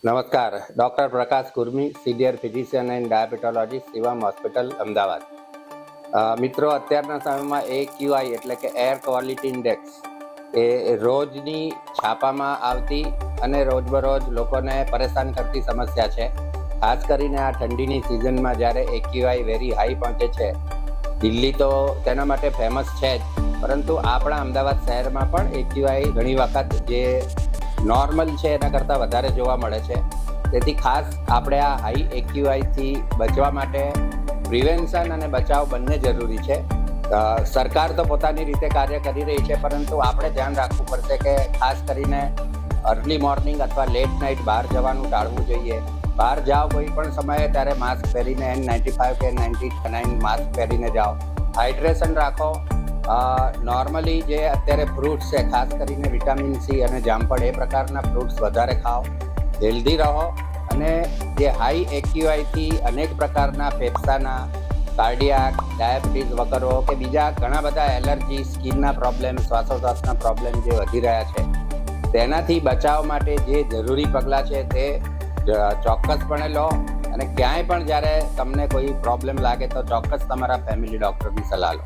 નમસ્કાર, doctor Prakash Kurmi, senior physician and diabetologist, Shivam hospital, Ahmedabad. મિત્રો, અત્યારના સમયમાં AQI એટલે કે એર ક્વોલિટી ઇન્ડેક્સ એ રોજની છાપામાં આવતી અને રોજબરોજ લોકોને પરેશાન કરતી સમસ્યા છે. ખાસ કરીને આ ઠંડીની સિઝનમાં જ્યારે AQI વેરી હાઈ પહોંચે છે. દિલ્હી તો તેના માટે ફેમસ છે જ, પરંતુ આપણા અમદાવાદ શહેરમાં પણ AQI ઘણી વખત જે નોર્મલ છે એના કરતાં વધારે જોવા મળે છે. તેથી ખાસ આપણે આ હાઈ AQI થી બચવા માટે પ્રિવેન્શન અને બચાવ બંને જરૂરી છે. સરકાર તો પોતાની રીતે કાર્ય કરી રહી છે, પરંતુ આપણે ધ્યાન રાખવું પડશે કે ખાસ કરીને અર્લી મોર્નિંગ અથવા લેટ નાઇટ બહાર જવાનું ટાળવું જોઈએ. બહાર જાઓ કોઈ પણ સમયે ત્યારે માસ્ક પહેરીને N95 કે N99 માસ્ક પહેરીને જાઓ. હાઇડ્રેશન રાખો. નોર્મલી જે અત્યારે ફ્રૂટ્સ છે, ખાસ કરીને વિટામિન C અને જામફળ, એ પ્રકારના ફ્રૂટ્સ વધારે ખાઓ. હેલ્ધી રહો. અને જે હાઈ AQI થી અનેક પ્રકારના ફેફસાના, કાર્ડિયાક, ડાયાબિટીસ વગેરે કે બીજા ઘણા બધા એલર્જી, સ્કિનના પ્રોબ્લેમ, શ્વાસોશ્વાસના પ્રોબ્લેમ જે વધી રહ્યા છે, તેનાથી બચાવ માટે જે જરૂરી પગલાં છે તે ચોક્કસપણે લો. અને ક્યાંય પણ જ્યારે તમને કોઈ પ્રોબ્લેમ લાગે તો ચોક્કસ તમારા ફેમિલી ડૉક્ટરની સલાહ લો.